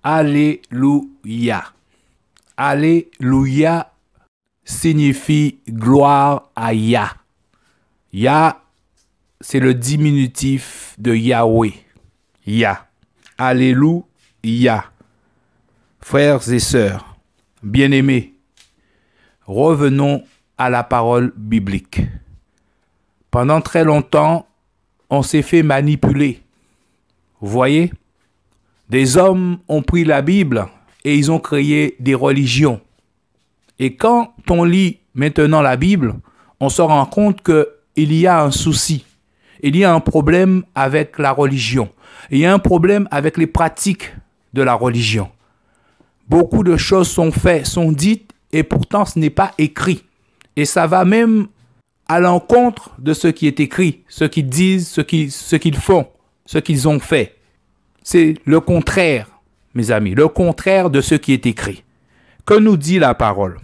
Alléluia. Alléluia signifie gloire à Yah. Yah, c'est le diminutif de Yahweh. Yah. Alléluia. Frères et sœurs, bien-aimés, revenons à la parole biblique. Pendant très longtemps, on s'est fait manipuler. Vous voyez? Des hommes ont pris la Bible et ils ont créé des religions. Et quand on lit maintenant la Bible, on se rend compte qu'il y a un souci. Il y a un problème avec la religion. Il y a un problème avec les pratiques de la religion. Beaucoup de choses sont faites, sont dites, et pourtant ce n'est pas écrit. Et ça va même à l'encontre de ce qui est écrit, ce qu'ils disent, ce qu'ils font, ce qu'ils ont fait. C'est le contraire, mes amis, le contraire de ce qui est écrit. Que nous dit la parole?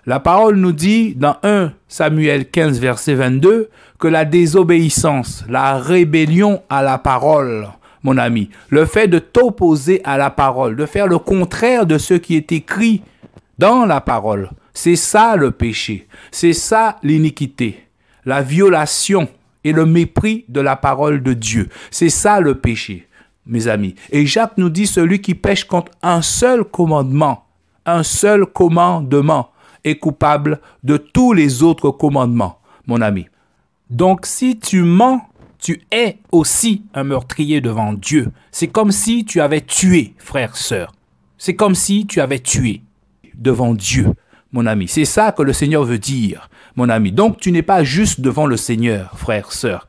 La parole nous dit dans 1 Samuel 15, verset 22, que la désobéissance, la rébellion à la parole, mon ami, le fait de t'opposer à la parole, de faire le contraire de ce qui est écrit dans la parole, c'est ça le péché, c'est ça l'iniquité, la violation et le mépris de la parole de Dieu. C'est ça le péché, mes amis. Et Jacques nous dit, celui qui pêche contre un seul commandement est coupable de tous les autres commandements, mon ami. Donc, si tu mens, tu es aussi un meurtrier devant Dieu. C'est comme si tu avais tué, frère, sœur. C'est comme si tu avais tué devant Dieu, mon ami. C'est ça que le Seigneur veut dire, mon ami. Donc, tu n'es pas juste devant le Seigneur, frère, sœur.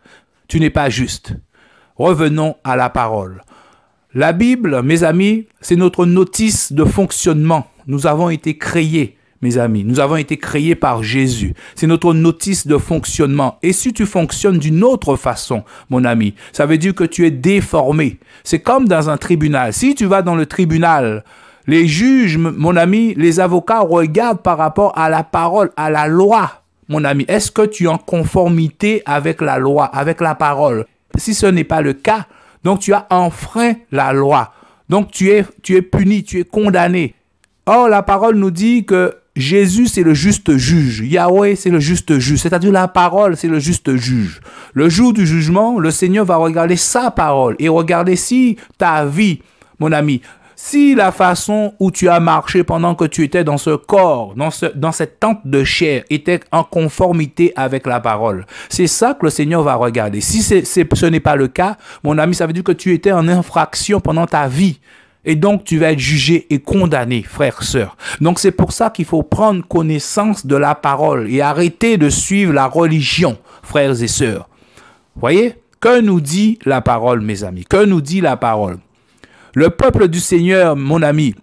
Tu n'es pas juste. Revenons à la parole. La Bible, mes amis, c'est notre notice de fonctionnement. Nous avons été créés, mes amis. Nous avons été créés par Jésus. C'est notre notice de fonctionnement. Et si tu fonctionnes d'une autre façon, mon ami, ça veut dire que tu es déformé. C'est comme dans un tribunal. Si tu vas dans le tribunal, les juges, mon ami, les avocats regardent par rapport à la parole, à la loi, mon ami. Est-ce que tu es en conformité avec la loi, avec la parole? Si ce n'est pas le cas, donc tu as enfreint la loi. Donc tu es puni, tu es condamné. Or, la parole nous dit que Jésus, c'est le juste juge. Yahweh, c'est le juste juge. C'est-à-dire la parole, c'est le juste juge. Le jour du jugement, le Seigneur va regarder sa parole et regarder si ta vie, mon ami, si la façon où tu as marché pendant que tu étais dans ce corps, dans cette tente de chair, était en conformité avec la parole. C'est ça que le Seigneur va regarder. Si ce n'est pas le cas, mon ami, ça veut dire que tu étais en infraction pendant ta vie. Et donc, tu vas être jugé et condamné, frère, sœur. Donc, c'est pour ça qu'il faut prendre connaissance de la parole et arrêter de suivre la religion, frères et sœurs. Voyez? Que nous dit la parole, mes amis? Que nous dit la parole? Le peuple du Seigneur, mon ami,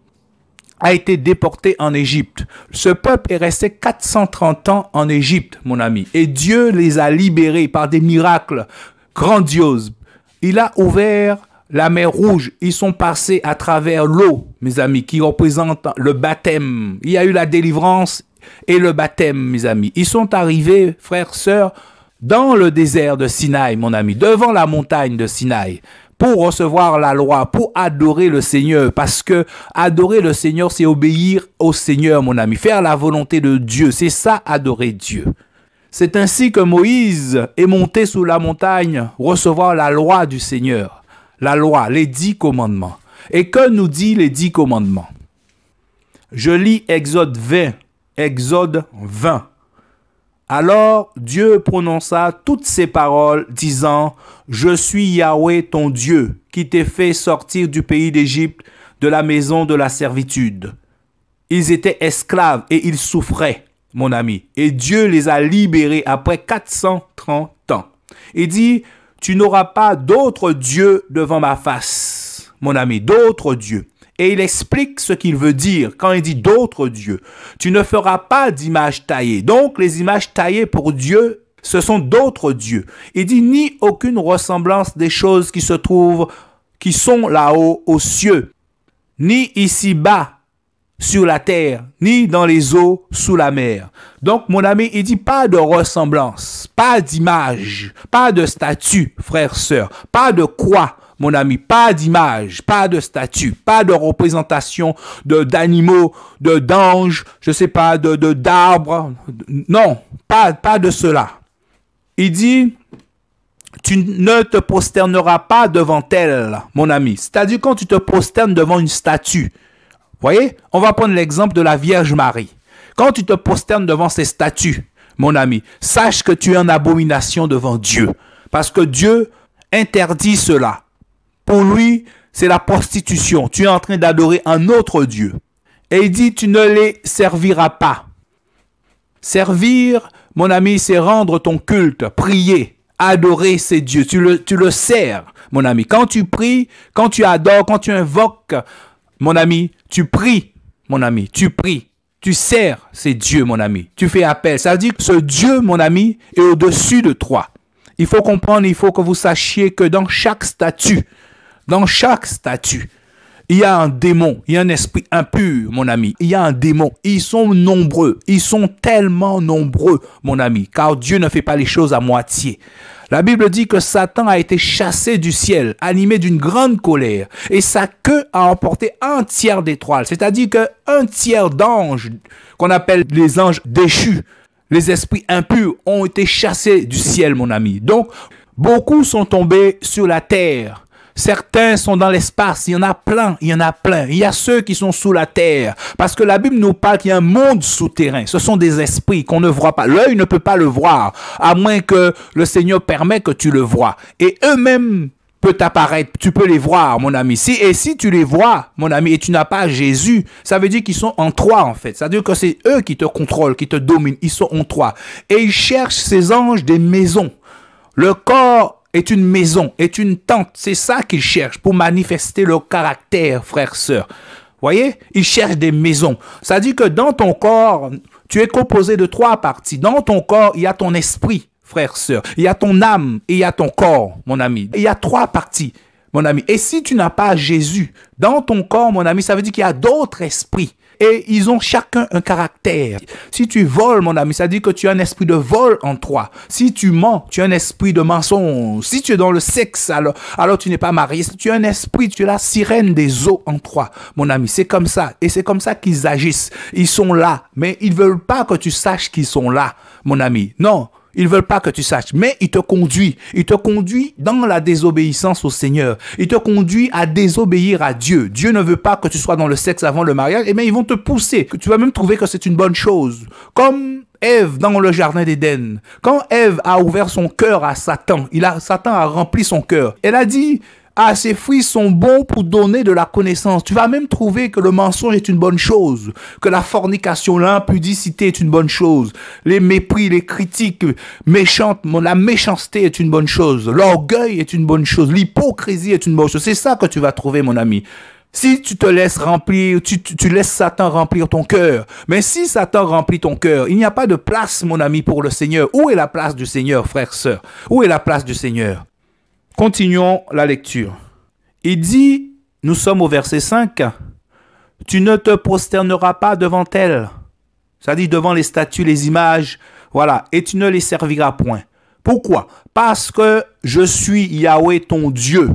a été déporté en Égypte. Ce peuple est resté 430 ans en Égypte, mon ami. Et Dieu les a libérés par des miracles grandioses. Il a ouvert la mer Rouge, ils sont passés à travers l'eau, mes amis, qui représente le baptême. Il y a eu la délivrance et le baptême, mes amis. Ils sont arrivés, frères, sœurs, dans le désert de Sinaï, mon ami, devant la montagne de Sinaï, pour recevoir la loi, pour adorer le Seigneur. Parce que adorer le Seigneur, c'est obéir au Seigneur, mon ami. Faire la volonté de Dieu, c'est ça, adorer Dieu. C'est ainsi que Moïse est monté sous la montagne, recevoir la loi du Seigneur. La loi, les 10 commandements. Et que nous dit les 10 commandements? Je lis Exode 20. Alors Dieu prononça toutes ces paroles, disant, « Je suis Yahweh ton Dieu, qui t'ai fait sortir du pays d'Égypte, de la maison de la servitude. » Ils étaient esclaves et ils souffraient, mon ami. Et Dieu les a libérés après 430 ans. Il dit, tu n'auras pas d'autre Dieu devant ma face, mon ami, d'autres dieux. Et il explique ce qu'il veut dire quand il dit d'autres dieux. Tu ne feras pas d'image taillée. Donc, les images taillées pour Dieu, ce sont d'autres dieux. Il dit ni aucune ressemblance des choses qui se trouvent, qui sont là-haut aux cieux, ni ici-bas sur la terre, ni dans les eaux sous la mer. Donc, mon ami, il dit pas de ressemblance, pas d'image, pas de statue, frère, sœur, pas de croix, mon ami, pas d'image, pas de statue, pas de représentation d'animaux, d'anges, je sais pas, d'arbres. Non, pas de cela. Il dit, tu ne te prosterneras pas devant elle, mon ami. C'est-à-dire quand tu te prosternes devant une statue. Voyez, on va prendre l'exemple de la Vierge Marie. Quand tu te prosternes devant ces statues, mon ami, sache que tu es en abomination devant Dieu. Parce que Dieu interdit cela. Pour lui, c'est la prostitution. Tu es en train d'adorer un autre Dieu. Et il dit, tu ne les serviras pas. Servir, mon ami, c'est rendre ton culte, prier, adorer ces dieux. Tu le sers, mon ami. Quand tu pries, quand tu adores, quand tu invoques, mon ami, tu pries, mon ami, tu pries. Tu sers ces dieux, mon ami. Tu fais appel. Ça veut dire que ce Dieu, mon ami, est au-dessus de toi. Il faut comprendre, il faut que vous sachiez que dans chaque statue, il y a un démon, il y a un esprit impur, mon ami. Il y a un démon. Ils sont nombreux. Ils sont tellement nombreux, mon ami, car Dieu ne fait pas les choses à moitié. La Bible dit que Satan a été chassé du ciel, animé d'une grande colère, et sa queue a emporté un tiers d'étoiles, c'est-à-dire qu'un tiers d'anges, qu'on appelle les anges déchus, les esprits impurs, ont été chassés du ciel, mon ami. Donc, beaucoup sont tombés sur la terre. Certains sont dans l'espace, il y en a plein, il y en a plein. Il y a ceux qui sont sous la terre, parce que la Bible nous parle qu'il y a un monde souterrain. Ce sont des esprits qu'on ne voit pas. L'œil ne peut pas le voir, à moins que le Seigneur permette que tu le vois. Et eux-mêmes peuvent apparaître, tu peux les voir, mon ami. Si tu les vois, mon ami, et tu n'as pas Jésus, ça veut dire qu'ils sont en toi, en fait. Ça veut dire que c'est eux qui te contrôlent, qui te dominent. Ils sont en toi. Et ils cherchent, ces anges, des maisons. Le corps est une maison, est une tente. C'est ça qu'ils cherchent pour manifester leur caractère, frères, sœurs. Voyez, ils cherchent des maisons. Ça dit que dans ton corps, tu es composé de 3 parties. Dans ton corps, il y a ton esprit, frères, sœurs. Il y a ton âme et il y a ton corps, mon ami. Il y a 3 parties, mon ami. Et si tu n'as pas Jésus dans ton corps, mon ami, ça veut dire qu'il y a d'autres esprits. Et ils ont chacun un caractère. Si tu voles, mon ami, ça dit que tu as un esprit de vol en toi. Si tu mens, tu as un esprit de mensonge. Si tu es dans le sexe, alors tu n'es pas marié. Si tu as un esprit, tu es la sirène des eaux en toi, mon ami. C'est comme ça. Et c'est comme ça qu'ils agissent. Ils sont là. Mais ils ne veulent pas que tu saches qu'ils sont là, mon ami. Non. Ils ne veulent pas que tu saches, mais il te conduit. Il te conduit dans la désobéissance au Seigneur. Il te conduit à désobéir à Dieu. Dieu ne veut pas que tu sois dans le sexe avant le mariage, et bien ils vont te pousser. Tu vas même trouver que c'est une bonne chose. Comme Ève dans le jardin d'Éden. Quand Ève a ouvert son cœur à Satan, Satan a rempli son cœur. Elle a dit... Ah, ces fruits sont bons pour donner de la connaissance. Tu vas même trouver que le mensonge est une bonne chose, que la fornication, l'impudicité est une bonne chose, les mépris, les critiques méchantes, la méchanceté est une bonne chose, l'orgueil est une bonne chose, l'hypocrisie est une bonne chose. C'est ça que tu vas trouver, mon ami. Si tu te laisses remplir, tu laisses Satan remplir ton cœur. Mais si Satan remplit ton cœur, il n'y a pas de place, mon ami, pour le Seigneur. Où est la place du Seigneur, frères, sœurs? Où est la place du Seigneur? Continuons la lecture. Il dit, nous sommes au verset 5, « Tu ne te prosterneras pas devant elles. » Ça dit devant les statues, les images, voilà, « et tu ne les serviras point. » Pourquoi? Parce que je suis Yahweh ton Dieu,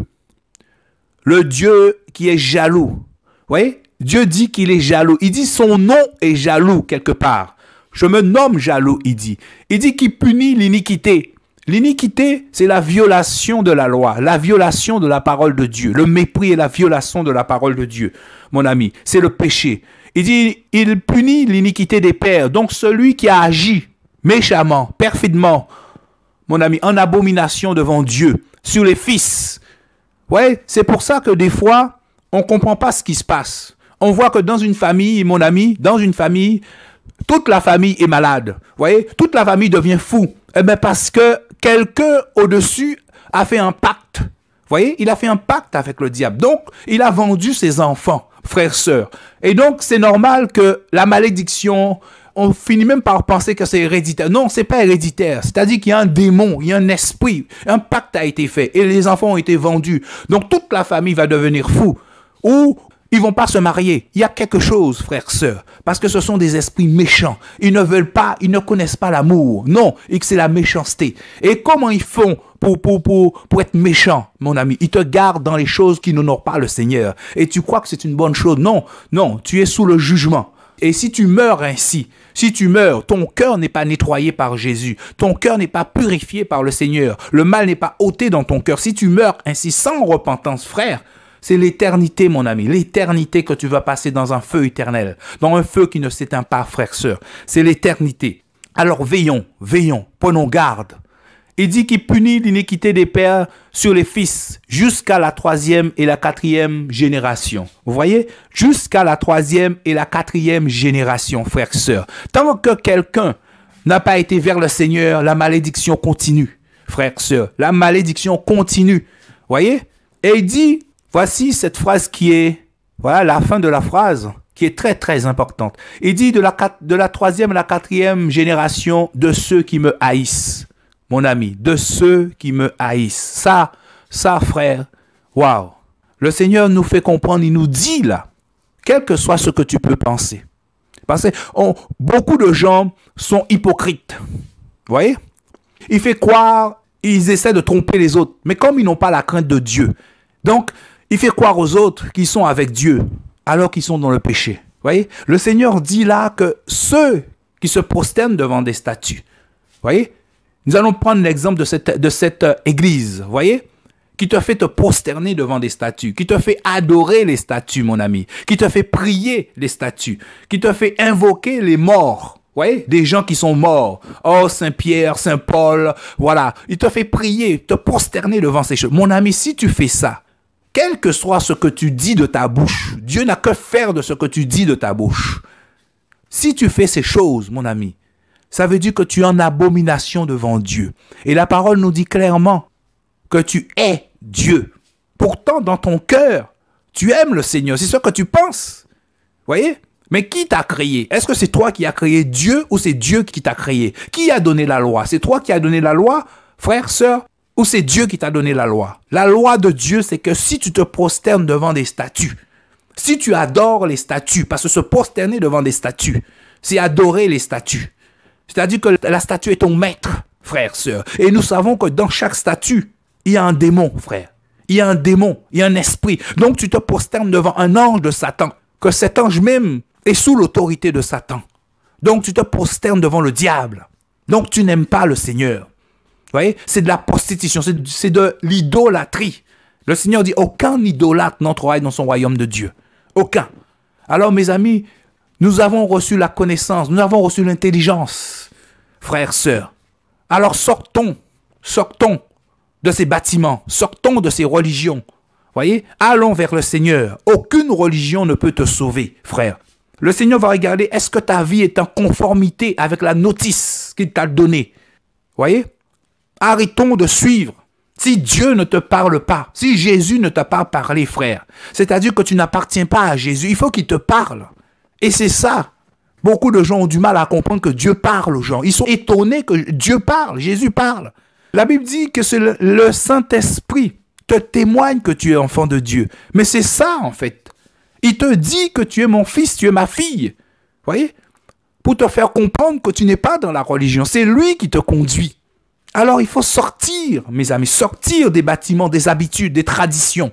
le Dieu qui est jaloux. Vous voyez? Dieu dit qu'il est jaloux. Il dit son nom est jaloux quelque part. Je me nomme jaloux, il dit. Il dit qu'il punit l'iniquité. L'iniquité, c'est la violation de la loi, la violation de la parole de Dieu. Le mépris et la violation de la parole de Dieu, mon ami, c'est le péché. Il dit, il punit l'iniquité des pères. Donc celui qui a agi méchamment, perfidement, mon ami, en abomination devant Dieu, sur les fils. Ouais, c'est pour ça que des fois, on ne comprend pas ce qui se passe. On voit que dans une famille, mon ami, dans une famille, toute la famille est malade. Vous voyez, toute la famille devient fou. Eh bien, parce que quelqu'un au-dessus a fait un pacte. Vous voyez, il a fait un pacte avec le diable. Donc, il a vendu ses enfants, frères, sœurs. Et donc, c'est normal que la malédiction, on finit même par penser que c'est héréditaire. Non, c'est pas héréditaire. C'est-à-dire qu'il y a un démon, il y a un esprit, un pacte a été fait et les enfants ont été vendus. Donc, toute la famille va devenir fou. Ou ils vont pas se marier. Il y a quelque chose, frères, sœurs, parce que ce sont des esprits méchants. Ils ne veulent pas, ils ne connaissent pas l'amour. Non, et que c'est la méchanceté. Et comment ils font pour être méchant, mon ami. Il te garde dans les choses qui n'honorent pas le Seigneur. Et tu crois que c'est une bonne chose. Non, non, tu es sous le jugement. Et si tu meurs ainsi, si tu meurs, ton cœur n'est pas nettoyé par Jésus, ton cœur n'est pas purifié par le Seigneur, le mal n'est pas ôté dans ton cœur. Si tu meurs ainsi sans repentance, frère, c'est l'éternité, mon ami, l'éternité que tu vas passer dans un feu éternel, dans un feu qui ne s'éteint pas, frère, sœur. C'est l'éternité. Alors veillons, veillons, prenons garde. Il dit qu'il punit l'iniquité des pères sur les fils jusqu'à la 3e et la 4e génération. Vous voyez? Jusqu'à la 3e et la 4e génération, frères, sœurs. Tant que quelqu'un n'a pas été vers le Seigneur, la malédiction continue, frères, sœurs. La malédiction continue. Vous voyez? Et il dit, voici cette phrase qui est, voilà la fin de la phrase, qui est très, très importante. Il dit de la 3e à la 4e génération de ceux qui me haïssent. Mon ami, de ceux qui me haïssent. Ça, frère, waouh. Le Seigneur nous fait comprendre, il nous dit là, quel que soit ce que tu peux penser. Parce que beaucoup de gens sont hypocrites. Vous voyez? Il fait croire, ils essaient de tromper les autres. Mais comme ils n'ont pas la crainte de Dieu, donc il fait croire aux autres qu'ils sont avec Dieu, alors qu'ils sont dans le péché. Vous voyez? Le Seigneur dit là que ceux qui se prosternent devant des statues, vous voyez? Nous allons prendre l'exemple de cette église, vous voyez, qui te fait te prosterner devant des statues, qui te fait adorer les statues, mon ami, qui te fait prier les statues, qui te fait invoquer les morts, vous voyez, des gens qui sont morts. Oh, Saint-Pierre, Saint-Paul, voilà. Il te fait prier, te prosterner devant ces choses. Mon ami, si tu fais ça, quel que soit ce que tu dis de ta bouche, Dieu n'a que faire de ce que tu dis de ta bouche. Si tu fais ces choses, mon ami, ça veut dire que tu es en abomination devant Dieu. Et la parole nous dit clairement que tu es Dieu. Pourtant, dans ton cœur, tu aimes le Seigneur. C'est ce que tu penses. Voyez? Mais qui t'a créé? Est-ce que c'est toi qui as créé Dieu ou c'est Dieu qui t'a créé? Qui a donné la loi? C'est toi qui as donné la loi, frère, sœur, ou c'est Dieu qui t'a donné la loi? La loi de Dieu, c'est que si tu te prosternes devant des statues, si tu adores les statues, parce que se prosterner devant des statues, c'est adorer les statues. C'est-à-dire que la statue est ton maître, frère, sœur. Et nous savons que dans chaque statue, il y a un démon, frère. Il y a un démon, il y a un esprit. Donc tu te prosternes devant un ange de Satan, que cet ange même est sous l'autorité de Satan. Donc tu te prosternes devant le diable. Donc tu n'aimes pas le Seigneur. Vous voyez? C'est de la prostitution, c'est de l'idolâtrie. Le Seigneur dit, aucun idolâtre n'entrera dans son royaume de Dieu. Aucun. Alors mes amis, nous avons reçu la connaissance, nous avons reçu l'intelligence, frères, sœurs. Alors sortons de ces bâtiments, sortons de ces religions. Voyez, allons vers le Seigneur. Aucune religion ne peut te sauver, frère. Le Seigneur va regarder, est-ce que ta vie est en conformité avec la notice qu'il t'a donnée? Voyez, arrêtons de suivre. Si Dieu ne te parle pas, si Jésus ne t'a pas parlé, frère, c'est-à-dire que tu n'appartiens pas à Jésus, il faut qu'il te parle. Et c'est ça. Beaucoup de gens ont du mal à comprendre que Dieu parle aux gens. Ils sont étonnés que Dieu parle, Jésus parle. La Bible dit que c'est le Saint-Esprit te témoigne que tu es enfant de Dieu. Mais c'est ça, en fait. Il te dit que tu es mon fils, tu es ma fille. Vous voyez? Pour te faire comprendre que tu n'es pas dans la religion. C'est lui qui te conduit. Alors, il faut sortir, mes amis, sortir des bâtiments, des habitudes, des traditions.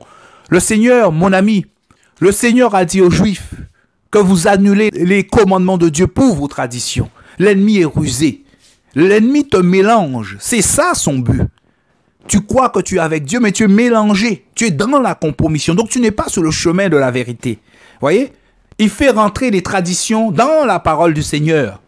Le Seigneur, mon ami, le Seigneur a dit aux Juifs que vous annulez les commandements de Dieu pour vos traditions. L'ennemi est rusé. L'ennemi te mélange. C'est ça son but. Tu crois que tu es avec Dieu, mais tu es mélangé. Tu es dans la compromission. Donc, tu n'es pas sur le chemin de la vérité. Voyez? Il fait rentrer les traditions dans la parole du Seigneur.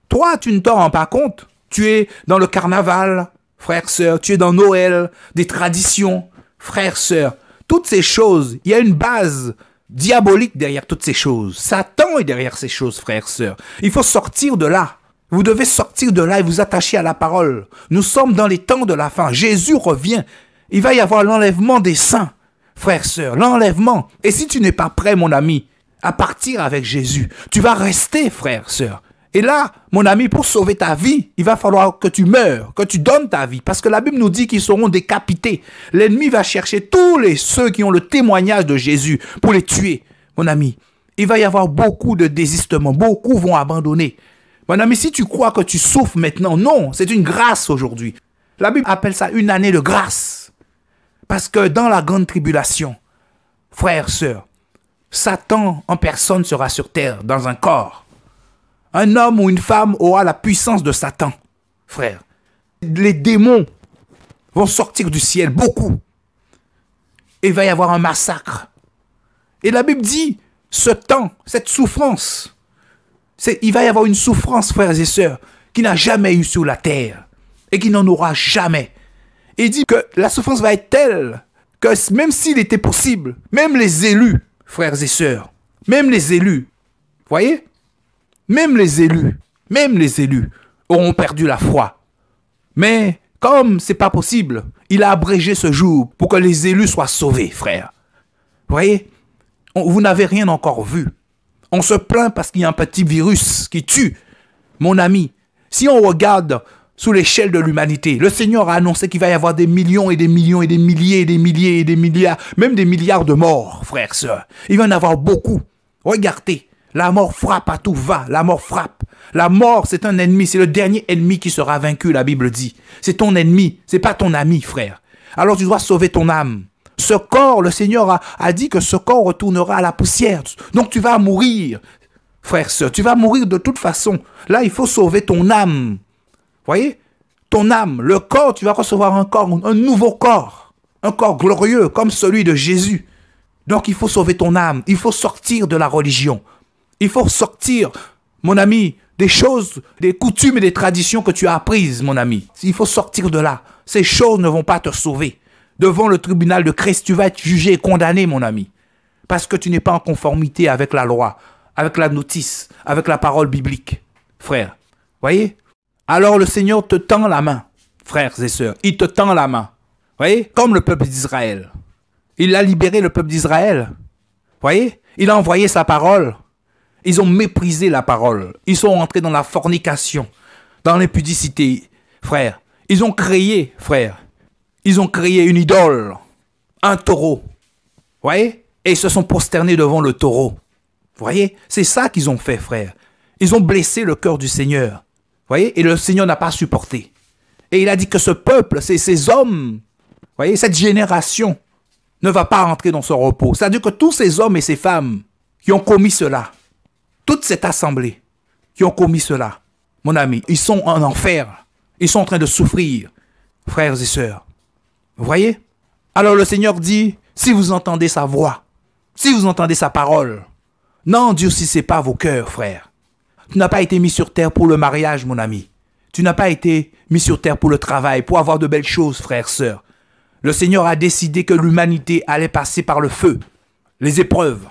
Toi, tu ne t'en rends pas compte. Tu es dans le carnaval, frère, sœur. Tu es dans Noël, des traditions, frère, sœur. Toutes ces choses, il y a une base diabolique derrière toutes ces choses. Satan est derrière ces choses, frères, sœurs. Il faut sortir de là. Vous devez sortir de là et vous attacher à la parole. Nous sommes dans les temps de la fin. Jésus revient. Il va y avoir l'enlèvement des saints, frères, sœurs. L'enlèvement. Et si tu n'es pas prêt, mon ami, à partir avec Jésus, tu vas rester, frère, sœur. Et là, mon ami, pour sauver ta vie, il va falloir que tu meures, que tu donnes ta vie. Parce que la Bible nous dit qu'ils seront décapités. L'ennemi va chercher tous ceux qui ont le témoignage de Jésus pour les tuer. Mon ami, il va y avoir beaucoup de désistements. Beaucoup vont abandonner. Mon ami, si tu crois que tu souffres maintenant, non, c'est une grâce aujourd'hui. La Bible appelle ça une année de grâce. Parce que dans la grande tribulation, frères, sœurs, Satan en personne sera sur terre, dans un corps. Un homme ou une femme aura la puissance de Satan, frère. Les démons vont sortir du ciel, beaucoup. Et il va y avoir un massacre. Et la Bible dit, ce temps, cette souffrance, il va y avoir une souffrance, frères et sœurs, qui n'a jamais eu sur la terre et qui n'en aura jamais. Et il dit que la souffrance va être telle que même s'il était possible, même les élus, frères et sœurs, même les élus, voyez, même les élus auront perdu la foi. Mais comme c'est pas possible, il a abrégé ce jour pour que les élus soient sauvés, frère. Voyez, vous n'avez rien encore vu. On se plaint parce qu'il y a un petit virus qui tue. Mon ami, si on regarde sous l'échelle de l'humanité, le Seigneur a annoncé qu'il va y avoir des millions et des millions et des milliers et des milliers et des milliards, même des milliards de morts, frères, sœurs. Il va y en avoir beaucoup. Regardez, la mort frappe à tout va, la mort frappe. La mort, c'est un ennemi, c'est le dernier ennemi qui sera vaincu, la Bible dit. C'est ton ennemi, c'est pas ton ami, frère. Alors tu dois sauver ton âme. Ce corps, le Seigneur a dit que ce corps retournera à la poussière. Donc tu vas mourir, frère, sœur. Tu vas mourir de toute façon. Là, il faut sauver ton âme. Voyez? Ton âme, le corps, tu vas recevoir un corps, un nouveau corps. Un corps glorieux comme celui de Jésus. Donc il faut sauver ton âme. Il faut sortir de la religion. Il faut sortir, mon ami, des choses, des coutumes et des traditions que tu as apprises, mon ami. Il faut sortir de là. Ces choses ne vont pas te sauver. Devant le tribunal de Christ, tu vas être jugé et condamné, mon ami. Parce que tu n'es pas en conformité avec la loi, avec la notice, avec la parole biblique. Frère, voyez? Alors le Seigneur te tend la main, frères et sœurs. Il te tend la main. Voyez? Comme le peuple d'Israël. Il a libéré le peuple d'Israël. Voyez? Il a envoyé sa parole. Ils ont méprisé la parole. Ils sont entrés dans la fornication, dans l'impudicité, frère. Ils ont créé, frère. Ils ont créé une idole, un taureau. Voyez? Et ils se sont prosternés devant le taureau. Voyez? C'est ça qu'ils ont fait, frère. Ils ont blessé le cœur du Seigneur. Voyez? Et le Seigneur n'a pas supporté. Et il a dit que ce peuple, ces hommes, voyez, cette génération ne va pas entrer dans ce repos. C'est-à-dire que tous ces hommes et ces femmes qui ont commis cela, toute cette assemblée qui ont commis cela, mon ami, ils sont en enfer. Ils sont en train de souffrir, frères et sœurs. Vous voyez? Alors le Seigneur dit, si vous entendez sa voix, si vous entendez sa parole, n'endurcissez pas vos cœurs, frères. Tu n'as pas été mis sur terre pour le mariage, mon ami. Tu n'as pas été mis sur terre pour le travail, pour avoir de belles choses, frères, sœurs. Le Seigneur a décidé que l'humanité allait passer par le feu, les épreuves.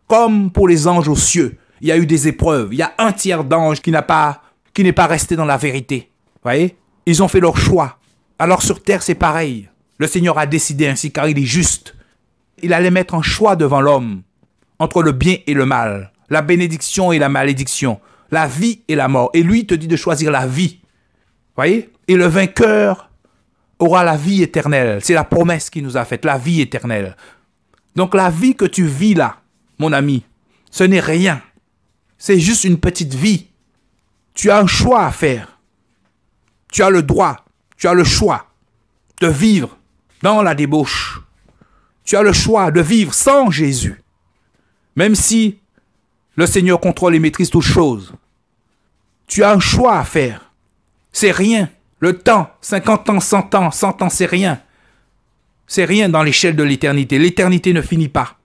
Comme pour les anges aux cieux, il y a eu des épreuves. Il y a un tiers d'anges qui n'est pas resté dans la vérité. Vous voyez? Ils ont fait leur choix. Alors sur terre, c'est pareil. Le Seigneur a décidé ainsi car il est juste. Il allait mettre un choix devant l'homme entre le bien et le mal, la bénédiction et la malédiction, la vie et la mort. Et lui, il te dit de choisir la vie. Voyez? Et le vainqueur aura la vie éternelle. C'est la promesse qu'il nous a faite, la vie éternelle. Donc la vie que tu vis là, mon ami, ce n'est rien. C'est juste une petite vie. Tu as un choix à faire. Tu as le droit, tu as le choix de vivre dans la débauche. Tu as le choix de vivre sans Jésus. Même si le Seigneur contrôle et maîtrise toutes choses. Tu as un choix à faire. C'est rien. Le temps, 50 ans, 100 ans, 100 ans, c'est rien. C'est rien dans l'échelle de l'éternité. L'éternité ne finit pas.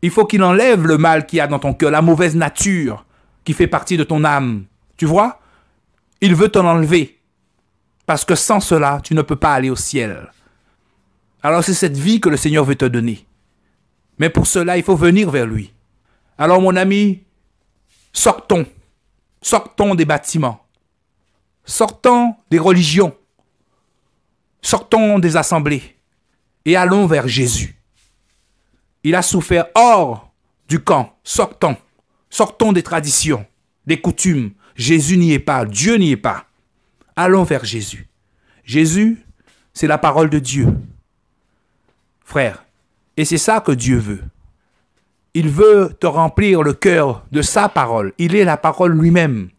Il faut qu'il enlève le mal qu'il y a dans ton cœur, la mauvaise nature qui fait partie de ton âme. Tu vois? Il veut t'en enlever. Parce que sans cela, tu ne peux pas aller au ciel. Alors c'est cette vie que le Seigneur veut te donner. Mais pour cela, il faut venir vers lui. Alors mon ami, sortons. Sortons des bâtiments. Sortons des religions. Sortons des assemblées. Et allons vers Jésus. Il a souffert hors du camp. Sortons. Sortons des traditions, des coutumes. Jésus n'y est pas. Dieu n'y est pas. Allons vers Jésus. Jésus, c'est la parole de Dieu. Frère, et c'est ça que Dieu veut. Il veut te remplir le cœur de sa parole. Il est la parole lui-même,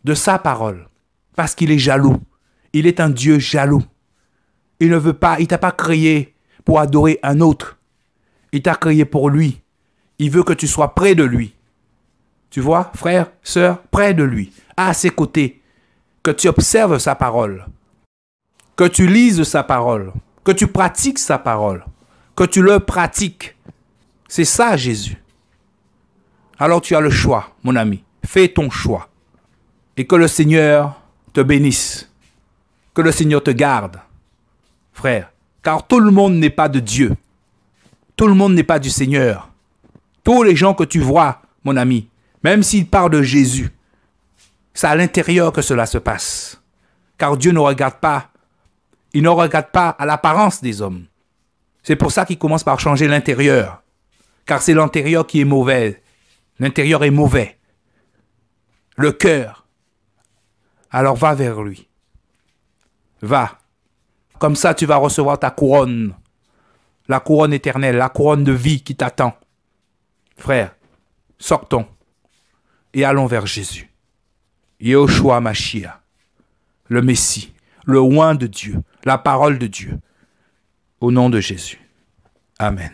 de sa parole. Parce qu'il est jaloux. Il est un Dieu jaloux. Il ne veut pas, il t'a pas créé pour adorer un autre. Il t'a créé pour lui. Il veut que tu sois près de lui. Tu vois, frère, sœur, près de lui, à ses côtés, que tu observes sa parole, que tu lises sa parole, que tu pratiques sa parole, que tu le pratiques. C'est ça, Jésus. Alors tu as le choix, mon ami. Fais ton choix. Et que le Seigneur te bénisse. Que le Seigneur te garde, frère. Car tout le monde n'est pas de Dieu. Tout le monde n'est pas du Seigneur. Tous les gens que tu vois, mon ami, même s'ils parlent de Jésus, c'est à l'intérieur que cela se passe. Car Dieu ne regarde pas, il ne regarde pas à l'apparence des hommes. C'est pour ça qu'il commence par changer l'intérieur. Car c'est l'intérieur qui est mauvais. L'intérieur est mauvais. Le cœur. Alors va vers lui. Va. Comme ça, tu vas recevoir ta couronne. La couronne éternelle, la couronne de vie qui t'attend. Frère, sortons et allons vers Jésus. Yehoshua Mashiach, le Messie, le oint de Dieu, la parole de Dieu. Au nom de Jésus. Amen.